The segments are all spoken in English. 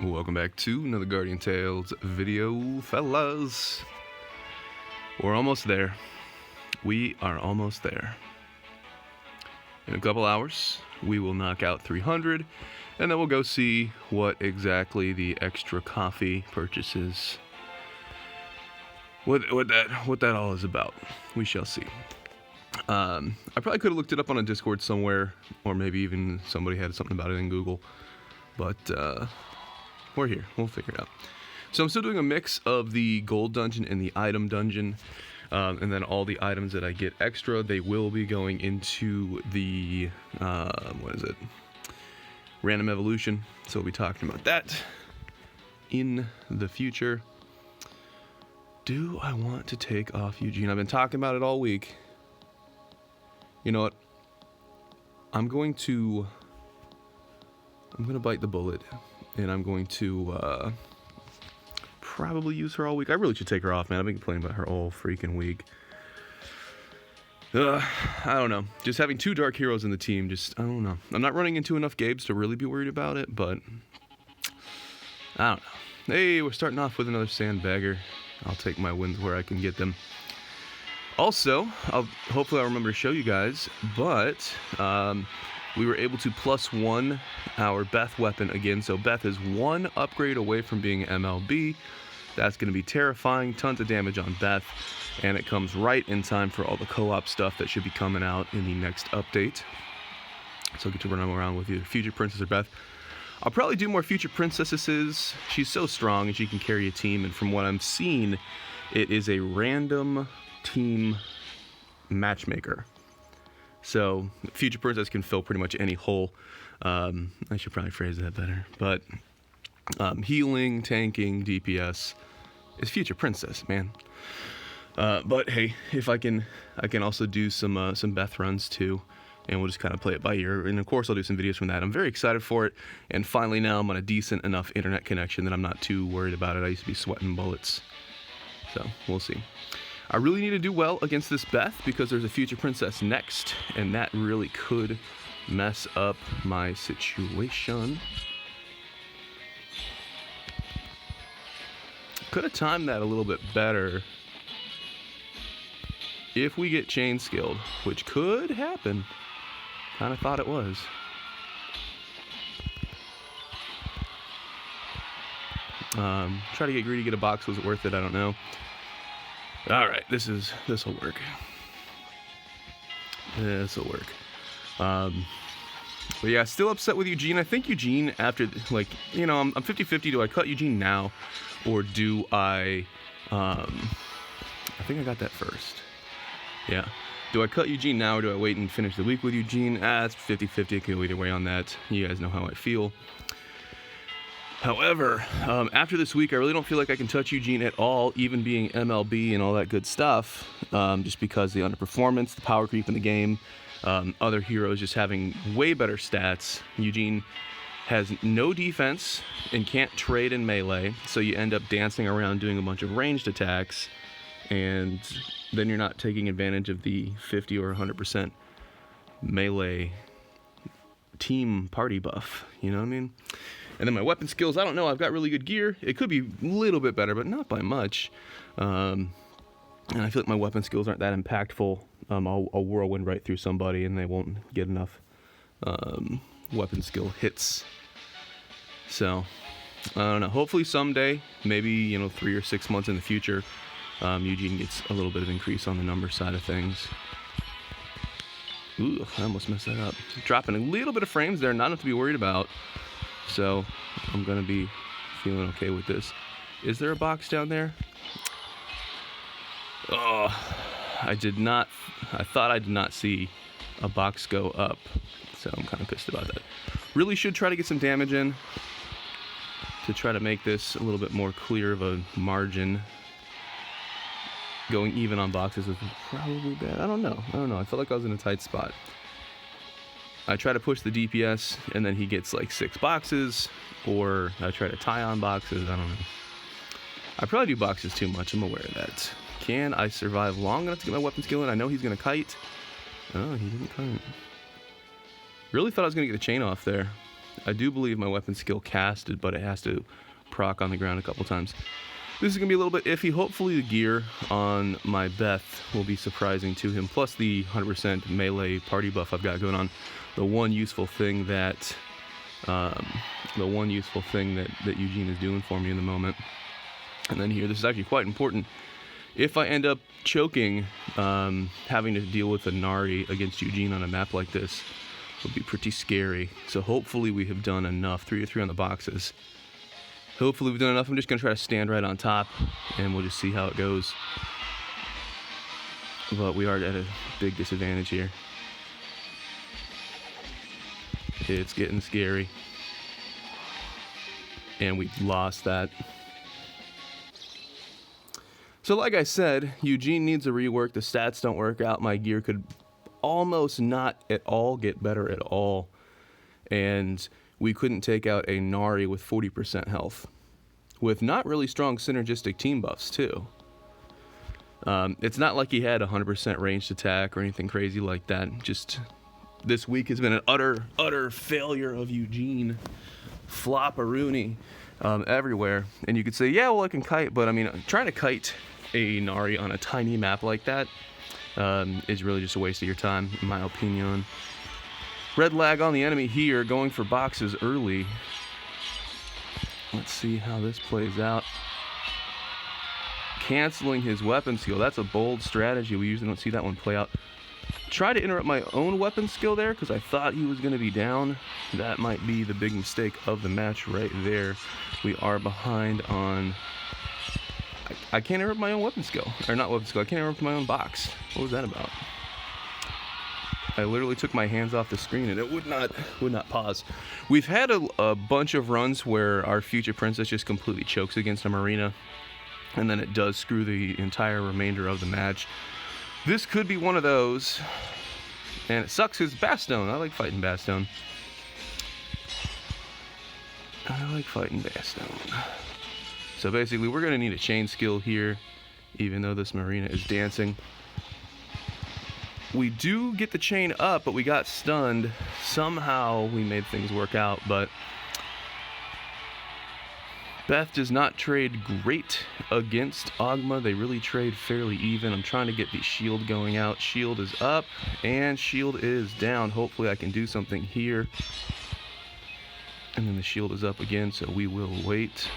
Welcome back to another Guardian Tales video, fellas. We're almost there. We are almost there. In a couple hours, we will knock out 300, and then we'll go see what exactly the extra coffee purchases, what that all is about. We shall see. I probably could have looked it up on a Discord somewhere, or maybe even somebody had something about it in Google, but we're here. We'll figure it out. So I'm still doing a mix of the gold dungeon and the item dungeon, and then all the items that I get extra, they will be going into the random evolution. So we'll be talking about that in the future. Do I want to take off Eugene? I've been talking about it all week. You know what? I'm going to bite the bullet, and I'm going to probably use her all week. I really should take her off, man. I've been complaining about her all freaking week. I don't know. Just having two dark heroes in the team, I don't know. I'm not running into enough Gabes to really be worried about it, but I don't know. Hey, we're starting off with another sandbagger. I'll take my wins where I can get them. Also, hopefully I'll remember to show you guys, but we were able to +1 our Beth weapon again. So Beth is one upgrade away from being MLB. That's going to be terrifying. Tons of damage on Beth. And it comes right in time for all the co-op stuff that should be coming out in the next update. So I'll get to run around with either Future Princess or Beth. I'll probably do more Future Princesses. She's so strong and she can carry a team. And from what I'm seeing, it is a random team matchmaker. So Future Princess can fill pretty much any hole. I should probably phrase that better. But healing, tanking, DPS is Future Princess, man. But hey, if I can also do some Beth runs too, and we'll just kind of play it by ear. And of course, I'll do some videos from that. I'm very excited for it. And finally, now I'm on a decent enough internet connection that I'm not too worried about it. I used to be sweating bullets. So we'll see. I really need to do well against this Beth because there's a Future Princess next, and that really could mess up my situation. Could have timed that a little bit better if we get chain skilled, which could happen. Kind of thought it was. Try to get greedy, get a box. Was it worth it? I don't know. All right, this will work. This will work. But yeah, still upset with Eugene. I think Eugene, after, like, you know, I'm 50-50. Do I cut Eugene now, or do I think I got that first. Yeah. Do I cut Eugene now, or do I wait and finish the week with Eugene? It's 50-50. It can go either way on that. You guys know how I feel. However, after this week, I really don't feel like I can touch Eugene at all, even being MLB and all that good stuff, just because the underperformance, the power creep in the game, other heroes just having way better stats. Eugene has no defense and can't trade in melee, so you end up dancing around doing a bunch of ranged attacks, and then you're not taking advantage of the 50 or 100% melee team party buff, you know what I mean? And then my weapon skills, I don't know, I've got really good gear. It could be a little bit better, but not by much. And I feel like my weapon skills aren't that impactful. I'll whirlwind right through somebody and they won't get enough weapon skill hits. So, I don't know. Hopefully someday, maybe 3 or 6 months in the future, Eugene gets a little bit of increase on the number side of things. Ooh, I almost messed that up. Dropping a little bit of frames there, not enough to be worried about. So, I'm going to be feeling okay with this. Is there a box down there? Oh, I thought I did not see a box go up. So, I'm kind of pissed about that. Really should try to get some damage in to try to make this a little bit more clear of a margin. Going even on boxes is probably bad. I don't know. I felt like I was in a tight spot. I try to push the DPS, and then he gets like 6 boxes, or I try to tie on boxes. I don't know. I probably do boxes too much. I'm aware of that. Can I survive long enough to get my weapon skill in? I know he's going to kite. Oh, he didn't kite. Really thought I was going to get the chain off there. I do believe my weapon skill casted, but it has to proc on the ground a couple times. This is going to be a little bit iffy. Hopefully the gear on my Beth will be surprising to him, plus the 100% melee party buff I've got going on. The one useful thing that Eugene is doing for me in the moment. And then here, this is actually quite important. If I end up choking, having to deal with a Nari against Eugene on a map like this would be pretty scary. So hopefully we have done enough. 3 or 3 on the boxes. Hopefully we've done enough. I'm just going to try to stand right on top, and we'll just see how it goes. But we are at a big disadvantage here. It's getting scary. And we've lost that. So like I said, Eugene needs a rework. The stats don't work out. My gear could almost not at all get better at all. And we couldn't take out a Nari with 40% health. With not really strong synergistic team buffs, too. It's not like he had 100% ranged attack or anything crazy like that. Just this week has been an utter failure of Eugene. Flop-a-rooney everywhere. And you could say, yeah, well, I can kite, but I mean, trying to kite a Nari on a tiny map like that is really just a waste of your time, in my opinion. Red lag on the enemy here, going for boxes early. Let's see how this plays out. Canceling his weapon skill. That's a bold strategy. We usually don't see that one play out. Try to interrupt my own weapon skill there because I thought he was going to be down. That might be the big mistake of the match right there. We are behind on... I can't interrupt my own weapon skill. Or not weapon skill. I can't interrupt my own box. What was that about? I literally took my hands off the screen and it would not pause. We've had a bunch of runs where our future princess just completely chokes against a Marina, and then it does screw the entire remainder of the match. This could be one of those, and it sucks because Bastone. I like fighting Bastone. So basically, we're going to need a chain skill here, even though this Marina is dancing. We do get the chain up, but we got stunned. Somehow we made things work out, but Beth does not trade great against Ogma. They really trade fairly even. I'm trying to get the shield going out. Shield is up, and shield is down. Hopefully I can do something here. And then the shield is up again, so we will wait.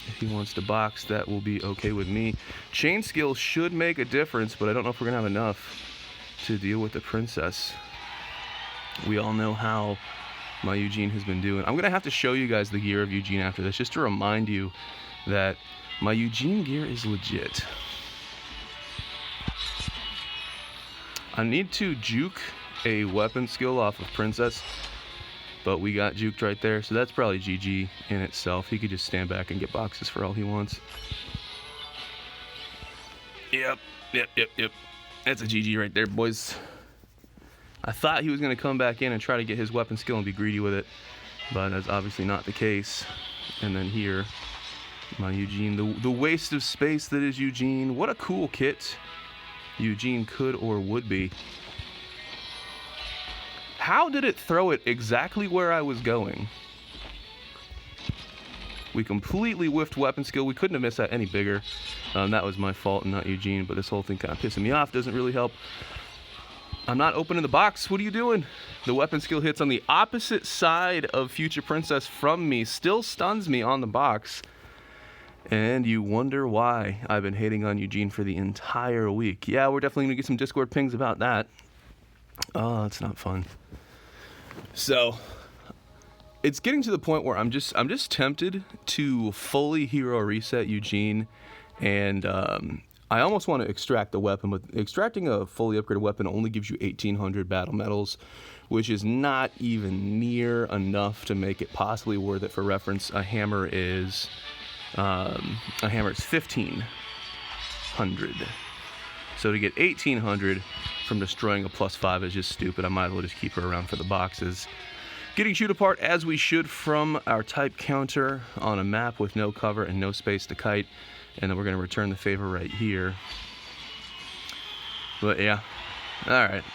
If he wants to box, that will be okay with me. Chain skill should make a difference, but I don't know if we're going to have enough to deal with the princess. We all know how my Eugene has been doing. I'm going to have to show you guys the gear of Eugene after this, just to remind you that my Eugene gear is legit. I need to juke a weapon skill off of princess, but we got juked right there, so that's probably GG in itself. He could just stand back and get boxes for all he wants. Yep. That's a GG right there, boys. I thought he was going to come back in and try to get his weapon skill and be greedy with it, but that's obviously not the case. And then here, my Eugene, the waste of space that is Eugene. What a cool kit Eugene could or would be. How did it throw it exactly where I was going? We completely whiffed weapon skill. We couldn't have missed that any bigger. That was my fault and not Eugene, but this whole thing kind of pissing me off. Doesn't really help. I'm not opening the box. What are you doing? The weapon skill hits on the opposite side of Future Princess from me. Still stuns me on the box. And you wonder why I've been hating on Eugene for the entire week. Yeah, we're definitely going to get some Discord pings about that. Oh, it's not fun. So, it's getting to the point where I'm just tempted to fully hero reset Eugene, and I almost want to extract the weapon, but extracting a fully upgraded weapon only gives you 1,800 battle medals, which is not even near enough to make it possibly worth it. For reference, a hammer is 1,500. So to get 1,800 from destroying a +5 is just stupid. I might as well just keep her around for the boxes. Getting chewed apart as we should from our type counter on a map with no cover and no space to kite. And then we're going to return the favor right here. But yeah, alright.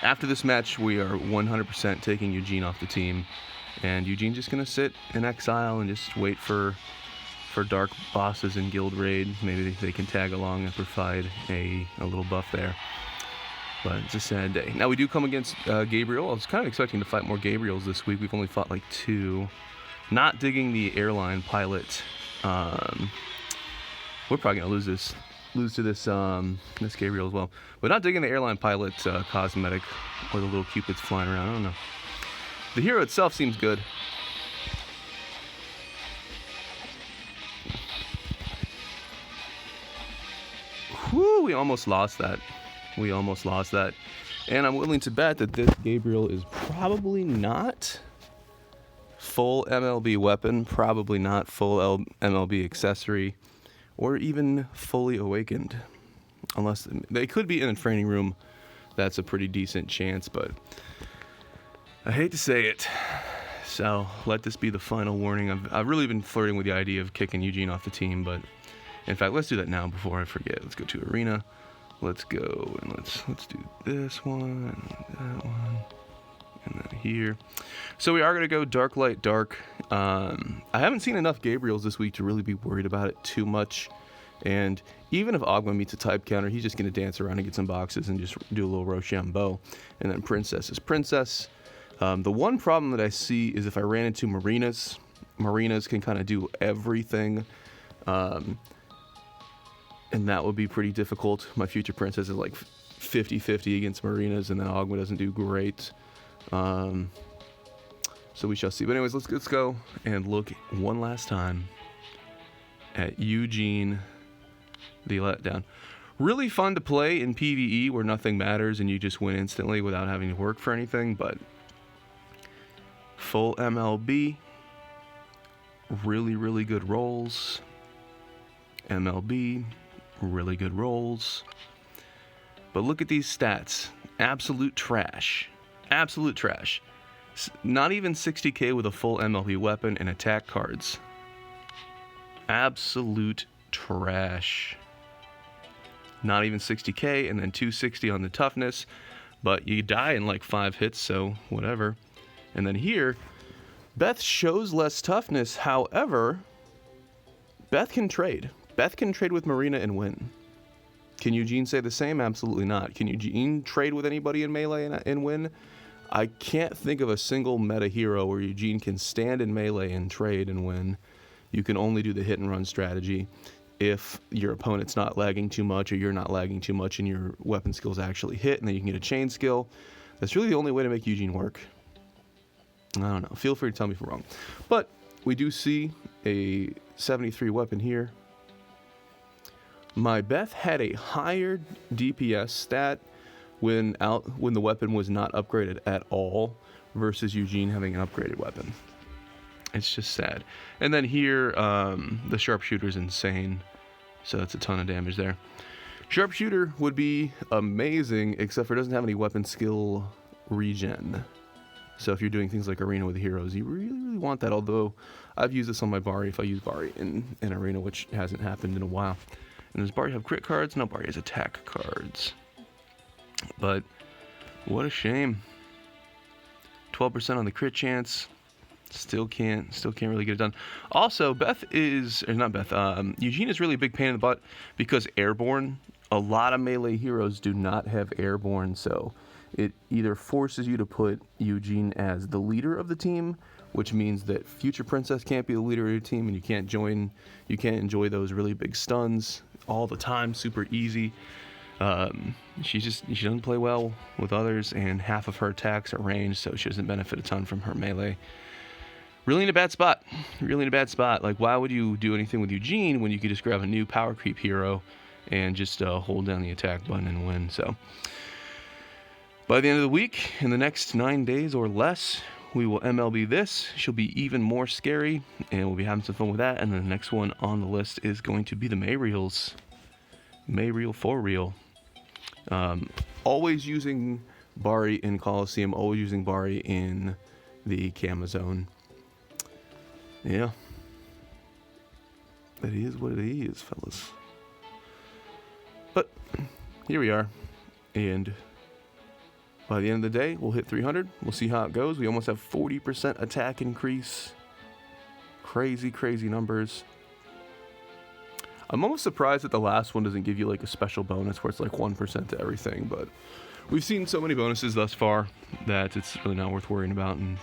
After this match, we are 100% taking Eugene off the team, and Eugene's just gonna sit in exile and just wait for dark bosses in guild raid. Maybe they can tag along and provide a little buff there. But it's a sad day. Now we do come against Gabriel. I was kind of expecting to fight more Gabriels this week. We've only fought like 2. Not digging the airline pilot. We're probably gonna lose to this this Gabriel as well. But not digging the airline pilot cosmetic or the little cupids flying around. I don't know. The hero itself seems good. Whew, we almost lost that. We almost lost that. And I'm willing to bet that this Gabriel is probably not full MLB weapon, probably not full MLB accessory, or even fully awakened. Unless they could be in a training room. That's a pretty decent chance, but I hate to say it. So let this be the final warning. I've really been flirting with the idea of kicking Eugene off the team, but in fact, let's do that now before I forget. Let's go to arena. Let's go and let's do this one and that one and then here. So we are going to go dark, light, dark. I haven't seen enough Gabriels this week to really be worried about it too much. And even if Ogma meets a type counter, he's just going to dance around and get some boxes and just do a little Rochambeau. And then Princess is Princess. The one problem that I see is if I ran into Marinas. Marinas can kind of do everything. And that would be pretty difficult. My future Princess is like 50-50 against Marinas, and then Ogma doesn't do great. So we shall see. But anyways, let's go and look one last time at Eugene, the letdown. Really fun to play in PvE where nothing matters and you just win instantly without having to work for anything, but full MLB, really, really good rolls. MLB, really good rolls. But look at these stats. Absolute trash. Absolute trash. Not even 60k with a full MLB weapon and attack cards. Absolute trash. Not even 60k, and then 260 on the toughness. But you die in like 5 hits, so whatever. And then here, Beth shows less toughness. However, Beth can trade. Beth can trade with Marina and win. Can Eugene say the same? Absolutely not. Can Eugene trade with anybody in melee and win? I can't think of a single meta hero where Eugene can stand in melee and trade and win. You can only do the hit and run strategy if your opponent's not lagging too much or you're not lagging too much and your weapon skills actually hit, and then you can get a chain skill. That's really the only way to make Eugene work. I don't know. Feel free to tell me if I'm wrong. But we do see a 73 weapon here. My Beth had a higher DPS stat when the weapon was not upgraded at all versus Eugene having an upgraded weapon. It's just sad. And then here, the sharpshooter is insane, so that's a ton of damage there. Sharpshooter would be amazing, except for it doesn't have any weapon skill regen. So if you're doing things like arena with heroes, you really, really want that. Although I've used this on my Bari if I use Bari in arena, which hasn't happened in a while. And does Bari have crit cards? No, Bari has attack cards. But what a shame. 12% on the crit chance. Still can't really get it done. Also, Eugene is really a big pain in the butt because airborne. A lot of melee heroes do not have airborne, so it either forces you to put Eugene as the leader of the team, which means that future Princess can't be the leader of your team, and you can't enjoy those really big stuns all the time, super easy. She doesn't play well with others, and half of her attacks are ranged, so she doesn't benefit a ton from her melee. Really in a bad spot. Like, why would you do anything with Eugene when you could just grab a new power creep hero and just hold down the attack button and win? So by the end of the week, in the next 9 days or less, we will MLB this. She'll be even more scary, and we'll be having some fun with that. And then the next one on the list is going to be the Mayreels. Mayreel for real. Always using Bari in Coliseum, always using Bari in the Kama Zone. Yeah. That is what it is, fellas. But here we are. And By the end of the day, we'll hit 300. We'll see how it goes. We almost have 40% attack increase. Crazy, crazy numbers. I'm almost surprised that the last one doesn't give you like a special bonus where it's like 1% to everything, but we've seen so many bonuses thus far that it's really not worth worrying about. And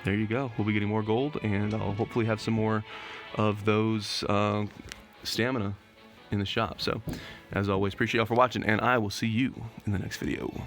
there you go. We'll be getting more gold, and I'll hopefully have some more of those stamina in the shop. So, as always, appreciate y'all for watching, and I will see you in the next video.